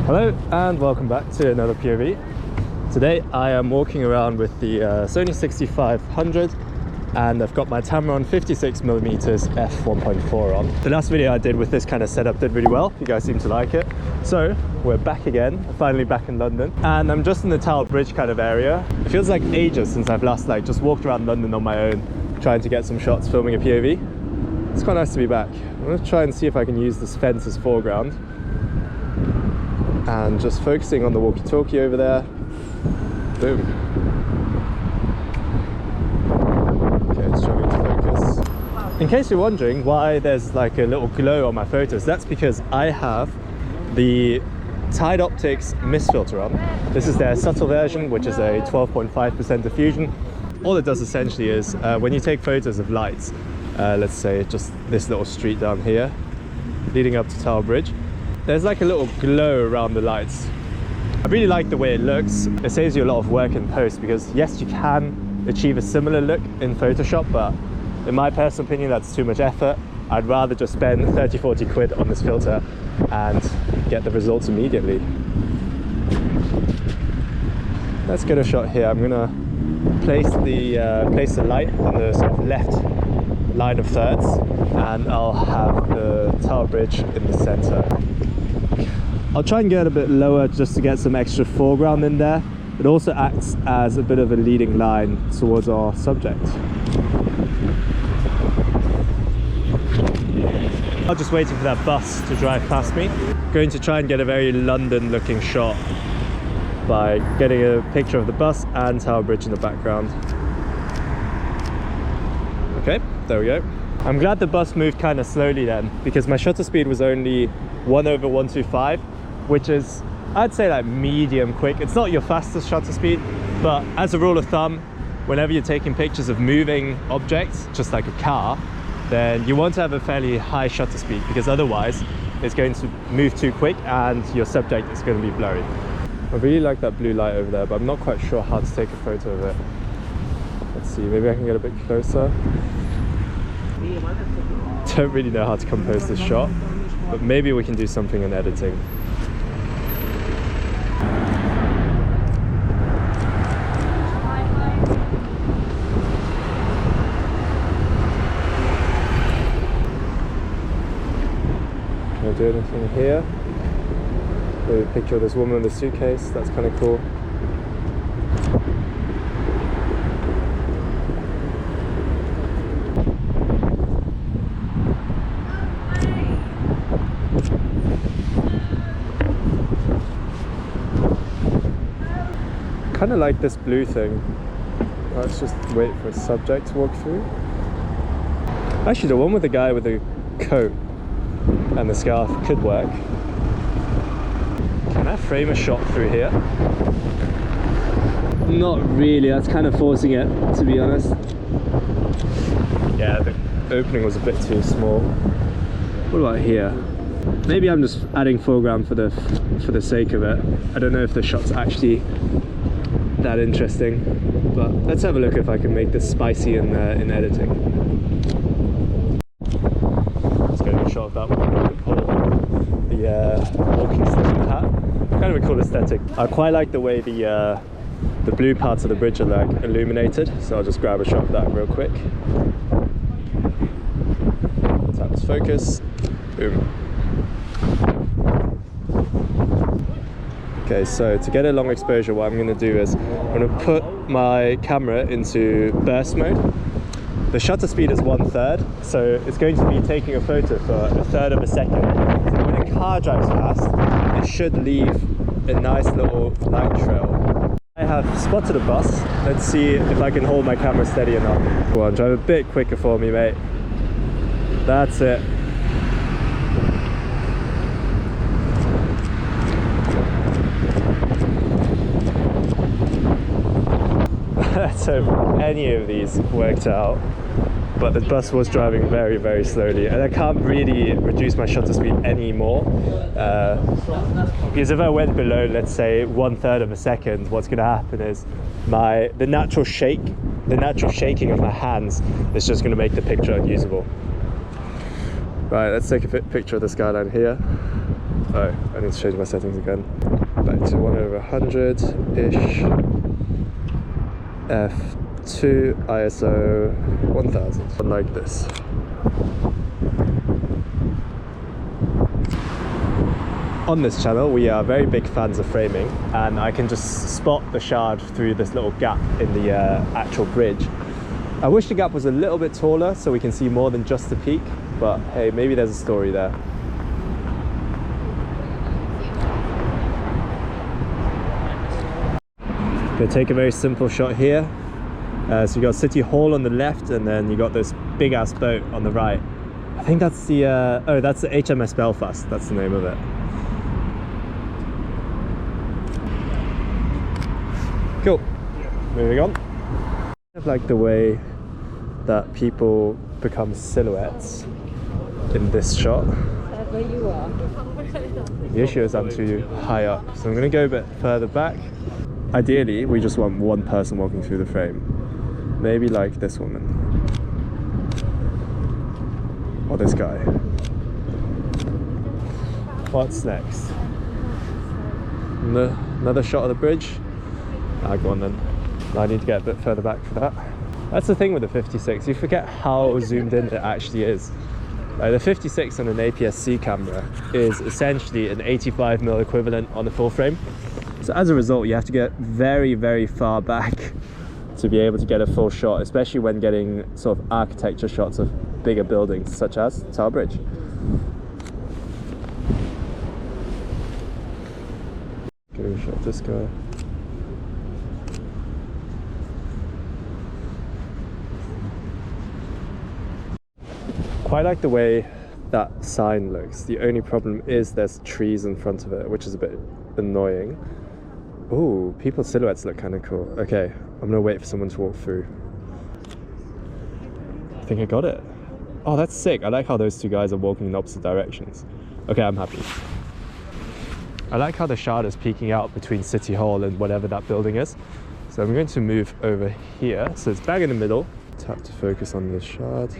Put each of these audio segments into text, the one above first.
Hello and welcome back to another POV. Today I am walking around with the SONY 6500 and I've got my Tamron 56mm F1.4 on. The last video I did with this kind of setup did really well. You guys seem to like it. So we're back again, finally back in London, and I'm just in the Tower Bridge kind of area. It feels like ages since I've last just walked around London on my own trying to get some shots filming a POV. It's quite nice to be back. I'm going to try and see if I can use this fence as foreground. And just focusing on the walkie-talkie over there. Boom. Okay, it's trying to focus. In case you're wondering why there's like a little glow on my photos, that's because I have the TideOptics mist filter on. This is their subtle version, which is a 12.5% diffusion. All it does essentially is when you take photos of lights, let's say just this little street down here leading up to Tower Bridge, there's like a little glow around the lights. I really like the way it looks. It saves you a lot of work in post because yes, you can achieve a similar look in Photoshop, but in my personal opinion that's too much effort. I'd rather just spend 30-40 quid on this filter and get the results immediately. Let's get a shot here. I'm gonna place the light on the sort of left line of thirds, and I'll have the Tower Bridge in the center. I'll try and get a bit lower just to get some extra foreground in there. It also acts as a bit of a leading line towards our subject. I'm just waiting for that bus to drive past me. Going to try and get a very London looking shot by getting a picture of the bus and Tower Bridge in the background. Okay, there we go. I'm glad the bus moved kind of slowly then, because my shutter speed was only 1/125, which is, I'd say, like medium quick. It's not your fastest shutter speed, but as a rule of thumb, whenever you're taking pictures of moving objects, just like a car, then you want to have a fairly high shutter speed, because otherwise it's going to move too quick and your subject is going to be blurry. I really like that blue light over there, but I'm not quite sure how to take a photo of it. Let's see, maybe I can get a bit closer. Don't really know how to compose this shot, but maybe we can do something in editing. Can I do anything here? Maybe a picture of this woman with a suitcase, that's kind of cool. I kind of like this blue thing. Let's just wait for a subject to walk through. Actually, the one with the guy with the coat and the scarf could work. Can I frame a shot through here? Not really, that's kind of forcing it, to be honest. Yeah, the opening was a bit too small. What about here? Maybe I'm just adding foreground for the sake of it. I don't know if the shot's actually that interesting, but let's have a look if I can make this spicy in editing. Let's get a shot of that one. The walking stick in the hat. Kind of a cool aesthetic. I quite like the way the blue parts of the bridge are like illuminated, so I'll just grab a shot of that real quick. Tap this focus. Boom. Okay, so to get a long exposure, what I'm going to do is I'm going to put my camera into burst mode. The shutter speed is 1/3, so it's going to be taking a photo for 1/3 of a second. So when a car drives past, it should leave a nice little light trail. I have spotted a bus. Let's see if I can hold my camera steady enough. Go on, drive a bit quicker for me, mate. That's it. Let's hope any of these worked out, but the bus was driving very, very slowly, and I can't really reduce my shutter speed anymore, because if I went below, let's say 1/3 of a second, what's going to happen is the natural shaking of my hands is just going to make the picture unusable. Right, let's take a picture of the skyline here. Oh, I need to change my settings again. Back to 1/100-ish. F2 ISO 1000. Like this. On this channel, we are very big fans of framing, and I can just spot the shard through this little gap in the actual bridge. I wish the gap was a little bit taller so we can see more than just the peak, but hey, maybe there's a story there. Gonna take a very simple shot here. So you got City Hall on the left, and then you got this big ass boat on the right. I think that's the oh, that's the HMS Belfast. That's the name of it. Cool. Moving on. I like the way that people become silhouettes in this shot. The issue is I'm too high up, so I'm going to go a bit further back. Ideally, we just want one person walking through the frame. Maybe like this woman. Or this guy. What's next? Another shot of the bridge? Ah, go on then. I need to get a bit further back for that. That's the thing with the 56, you forget how zoomed in it actually is. The 56 on an APS-C camera is essentially an 85mm equivalent on the full frame. So as a result, you have to get very, very far back to be able to get a full shot, especially when getting sort of architecture shots of bigger buildings, such as Tower Bridge. Give a shot of this guy. Quite like the way that sign looks. The only problem is there's trees in front of it, which is a bit annoying. Ooh, people's silhouettes look kind of cool. Okay, I'm gonna wait for someone to walk through. I think I got it. Oh, that's sick. I like how those two guys are walking in opposite directions. Okay, I'm happy. I like how the shard is peeking out between City Hall and whatever that building is. So I'm going to move over here. So it's bang in the middle. Tap to focus on the shard.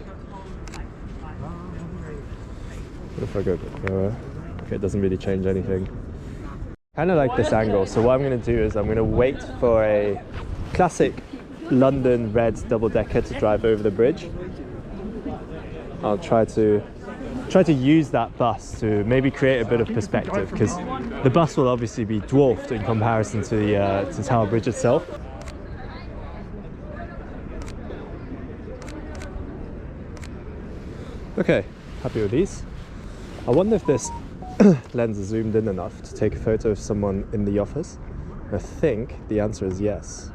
What if I go a bit lower? Okay, it doesn't really change anything. Kind of like this angle, so what I'm going to do is I'm going to wait for a classic London red double-decker to drive over the bridge. I'll try to use that bus to maybe create a bit of perspective, because the bus will obviously be dwarfed in comparison to the to Tower Bridge itself. Okay, happy with these. I wonder if this lens is zoomed in enough to take a photo of someone in the office. I think the answer is yes.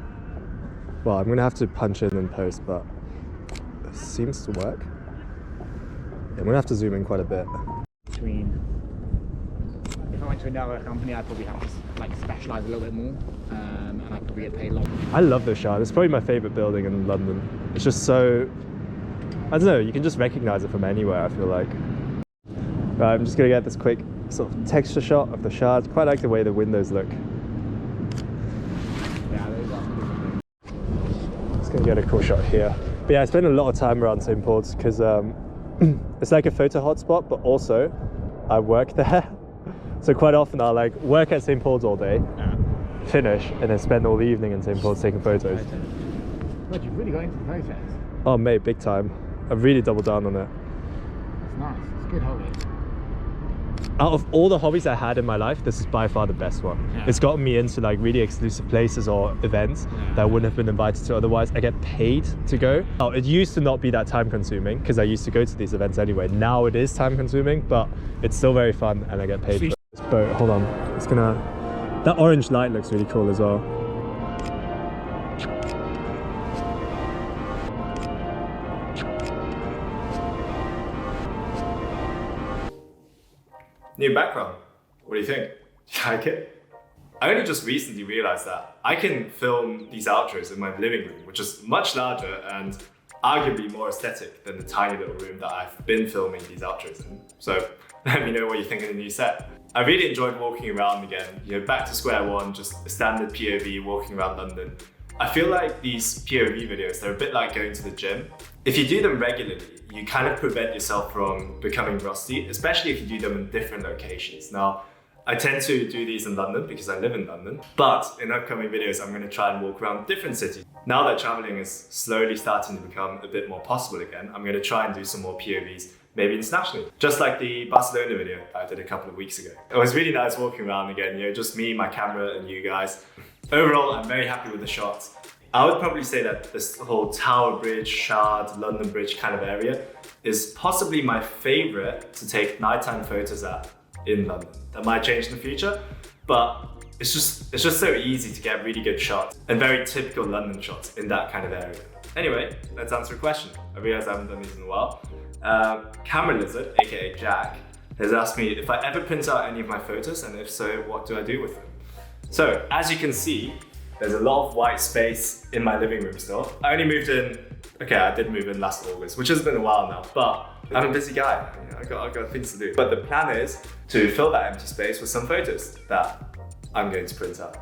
Well, I'm going to have to punch in and post, but it seems to work. Yeah, I'm going to have to zoom in quite a bit. If I went to another company, I'd probably have to like specialise a little bit more, and I'd probably get paid a lot. I love this shard. It's probably my favourite building in London. It's just so, I don't know, you can just recognise it from anywhere, I feel like. Right, I'm just going to get this quick sort of texture shot of the shard. Quite like the way the windows look. Yeah, those are. Just going to get a cool shot here. But yeah, I spend a lot of time around St. Paul's because it's like a photo hotspot, but also I work there. So quite often I'll like work at St. Paul's all day, finish, and then spend all the evening in St. Paul's taking photos. God, you've really got into the photos. Oh mate, big time. I've really doubled down on it. It's nice, it's a good hobby. Out of all the hobbies I had in my life, this is by far the best one. Yeah. It's gotten me into like really exclusive places or events that I wouldn't have been invited to otherwise. I get paid to go. Oh, it used to not be that time consuming because I used to go to these events anyway. Now it is time consuming, but it's still very fun and I get paid for it. This boat, hold on. It's gonna, that orange light looks really cool as well. New background. What do you think? Do you like it? I only just recently realized that I can film these outros in my living room, which is much larger and arguably more aesthetic than the tiny little room that I've been filming these outros in. So let me know what you think of the new set. I really enjoyed walking around again, you know, back to square one, just a standard POV walking around London. I feel like these POV videos, they're a bit like going to the gym. If you do them regularly, you kind of prevent yourself from becoming rusty, especially if you do them in different locations. Now, I tend to do these in London because I live in London, but in upcoming videos, I'm going to try and walk around different cities. Now that traveling is slowly starting to become a bit more possible again, I'm going to try and do some more POVs, maybe internationally. Just like the Barcelona video I did a couple of weeks ago. It was really nice walking around again, you know, just me, my camera, and you guys. Overall, I'm very happy with the shots. I would probably say that this whole Tower Bridge, Shard, London Bridge kind of area is possibly my favorite to take nighttime photos at in London. That might change in the future, but it's just so easy to get really good shots and very typical London shots in that kind of area. Anyway, let's answer a question. I realize I haven't done these in a while. Camera Lizard, aka Jack, has asked me if I ever print out any of my photos, and if so, what do I do with them? So, as you can see, there's a lot of white space in my living room still. I only moved in, okay, I did move in last August, which has been a while now, but I'm a busy guy. I got things to do. But the plan is to fill that empty space with some photos that I'm going to print out.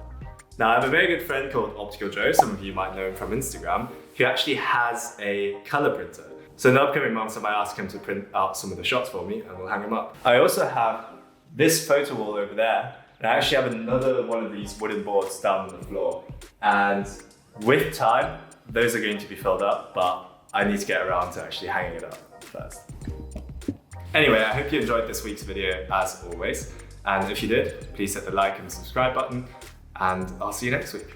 Now, I have a very good friend called Optical Joe, some of you might know him from Instagram, who actually has a color printer. So in the upcoming months, I might ask him to print out some of the shots for me and we'll hang them up. I also have this photo wall over there, and I actually have another one of these wooden boards down on the floor. And with time, those are going to be filled up, but I need to get around to actually hanging it up first. Anyway, I hope you enjoyed this week's video as always. And if you did, please hit the like and subscribe button, and I'll see you next week.